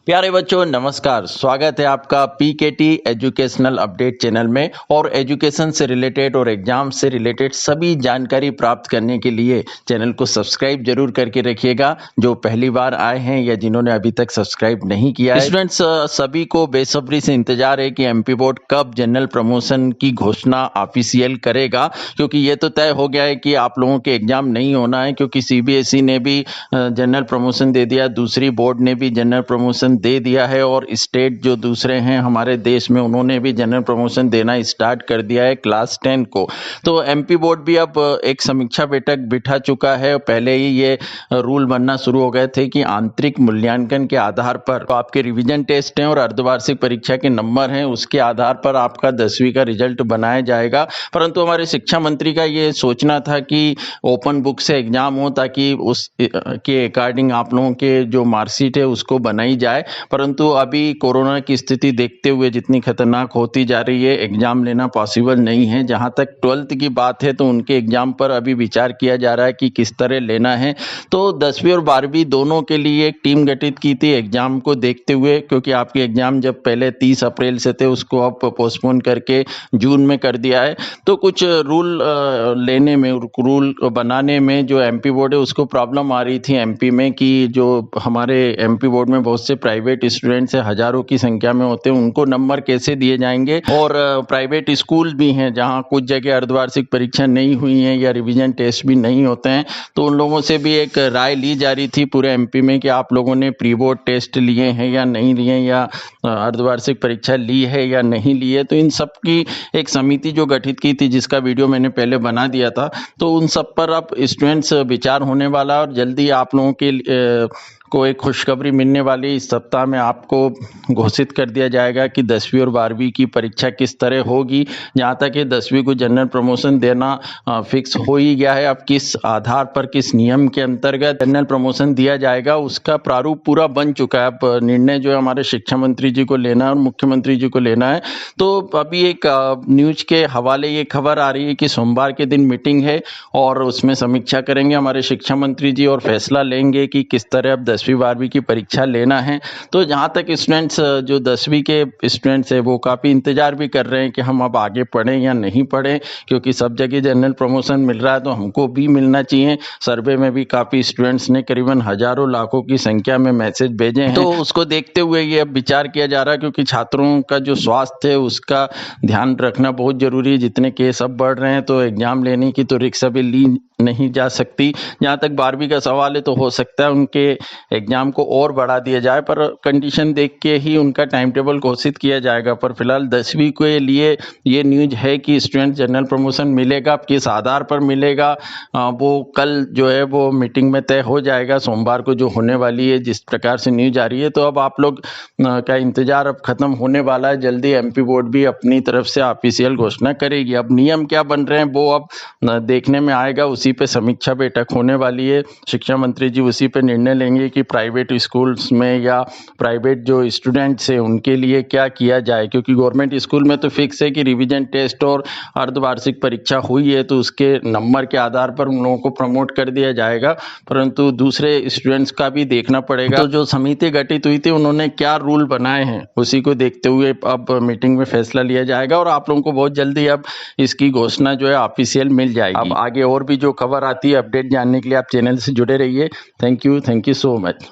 प्यारे बच्चों नमस्कार, स्वागत है आपका पीकेटी एजुकेशनल अपडेट चैनल में। और एजुकेशन से रिलेटेड और एग्जाम से रिलेटेड सभी जानकारी प्राप्त करने के लिए चैनल को सब्सक्राइब जरूर करके रखिएगा। जो पहली बार आए हैं या जिन्होंने अभी तक सब्सक्राइब नहीं किया है, स्टूडेंट्स सभी को बेसब्री से इंतजार है कि एमपी बोर्ड कब जनरल प्रमोशन की घोषणा ऑफिशियल करेगा, क्योंकि ये तो तय हो गया है कि आप लोगों के एग्जाम नहीं होना है, क्योंकि सीबीएसई ने भी जनरल प्रमोशन दे दिया, दूसरी बोर्ड ने भी जनरल प्रमोशन दे दिया है और स्टेट जो दूसरे हैं हमारे देश में उन्होंने भी जनरल प्रमोशन देना स्टार्ट कर दिया है क्लास 10 को। तो एमपी बोर्ड भी अब एक समीक्षा बैठक बिठा चुका है। पहले ही ये रूल बनना शुरू हो गए थे कि आंतरिक मूल्यांकन के आधार पर तो आपके रिवीजन टेस्ट हैं और अर्धवार्षिक परीक्षा के नंबर हैं, उसके आधार पर आपका 10वीं का रिजल्ट बनाया जाएगा। परंतु हमारे शिक्षा मंत्री का ये सोचना था कि ओपन बुक से एग्जाम हो ताकि उस के अकॉर्डिंग आप लोगों के जो मार्कशीट है उसको बनाई जाए। परंतु अभी कोरोना की स्थिति देखते हुए जितनी खतरनाक होती जा रही है, एग्जाम लेना पॉसिबल नहीं है। जहां तक 12th की बात है तो उनके एग्जाम पर अभी विचार किया जा रहा है कि किस तरह लेना है। तो 10वीं और 12वीं दोनों के लिए एक टीम गठित की थी एग्जाम को देखते हुए, क्योंकि आपके एग्जाम जब पहले 30 अप्रैल से थे उसको अब पोस्टपोन करके जून में कर दिया है। तो कुछ रूल लेने में, रूल बनाने में जो एमपी बोर्ड है उसको प्रॉब्लम आ रही थी एमपी में, कि जो हमारे एमपी बोर्ड में बहुत से प्राइवेट स्टूडेंट्स हैं, हजारों की संख्या में होते हैं, उनको नंबर कैसे दिए जाएंगे। और प्राइवेट स्कूल भी हैं जहां कुछ जगह अर्धवार्षिक परीक्षा नहीं हुई है या रिवीजन टेस्ट भी नहीं होते हैं, तो उन लोगों से भी एक राय ली जा रही थी पूरे एमपी में कि आप लोगों ने प्री बोर्ड टेस्ट लिए हैं या नहीं लिए, या अर्धवार्षिक परीक्षा ली है या नहीं ली है। तो इन सब की एक समिति जो गठित की थी, जिसका वीडियो मैंने पहले बना दिया था, तो उन सब पर अब स्टूडेंट्स विचार होने वाला और जल्दी आप लोगों के को एक खुशखबरी मिलने वाली। इस सप्ताह में आपको घोषित कर दिया जाएगा कि 10वीं और 12वीं की परीक्षा किस तरह होगी। जहाँ तक ये 10वीं को जनरल प्रमोशन देना फिक्स हो ही गया है। अब किस आधार पर, किस नियम के अंतर्गत जनरल प्रमोशन दिया जाएगा उसका प्रारूप पूरा बन चुका है। अब निर्णय जो है हमारे शिक्षा मंत्री जी को लेना है और मुख्यमंत्री जी को लेना है। तो अभी एक न्यूज के हवाले ये खबर आ रही है कि सोमवार के दिन मीटिंग है और उसमें समीक्षा करेंगे हमारे शिक्षा मंत्री जी और फैसला लेंगे कि किस तरह अब 10वीं 12वीं की परीक्षा लेना है। तो जहाँ तक स्टूडेंट्स जो 10वीं के स्टूडेंट्स हैं वो काफ़ी इंतजार भी कर रहे हैं कि हम अब आगे पढ़ें या नहीं पढ़ें, क्योंकि सब जगह जनरल प्रमोशन मिल रहा है तो हमको भी मिलना चाहिए। सर्वे में भी काफ़ी स्टूडेंट्स ने करीबन हजारों लाखों की संख्या में मैसेज भेजे हैं, तो उसको देखते हुए ये अब विचार किया जा रहा है, क्योंकि छात्रों का जो स्वास्थ्य है उसका ध्यान रखना बहुत जरूरी है। जितने केस अब बढ़ रहे हैं तो एग्जाम लेने की तो रिक्शा भी ली नहीं जा सकती। जहाँ तक 12वीं का सवाल है तो हो सकता है उनके एग्जाम को और बढ़ा दिया जाए, पर कंडीशन देख के ही उनका टाइम टेबल घोषित किया जाएगा। पर फिलहाल 10वीं के लिए ये न्यूज है कि स्टूडेंट जनरल प्रमोशन मिलेगा, किस आधार पर मिलेगा वो कल जो है वो मीटिंग में तय हो जाएगा, सोमवार को जो होने वाली है जिस प्रकार से न्यूज आ रही है। तो अब आप लोग का इंतजार अब खत्म होने वाला है। जल्दी एमपी बोर्ड भी अपनी तरफ से ऑफिशियल घोषणा करेगी। अब नियम क्या बन रहे हैं वो अब देखने में आएगा, उसी पे समीक्षा बैठक होने वाली है। शिक्षा मंत्री जी उसी पे निर्णय लेंगे कि प्राइवेट स्कूल्स में या प्राइवेट जो स्टूडेंट्स हैं उनके लिए क्या किया जाए, क्योंकि गवर्नमेंट स्कूल में तो फिक्स है कि रिवीजन टेस्ट और अर्धवार्षिक परीक्षा हुई है तो उसके नंबर के आधार पर उन लोगों को प्रमोट कर दिया जाएगा, परंतु दूसरे स्टूडेंट्स का भी देखना पड़ेगा। तो जो समिति गठित हुई थी उन्होंने क्या रूल बनाए हैं उसी को देखते हुए अब मीटिंग में फैसला लिया जाएगा और आप लोगों को बहुत जल्दी अब इसकी घोषणा जो है ऑफिशियल मिल जाएगी। अब आगे और भी जो खबर आती है अपडेट जानने के लिए आप चैनल से जुड़े रहिए। Thank you so much.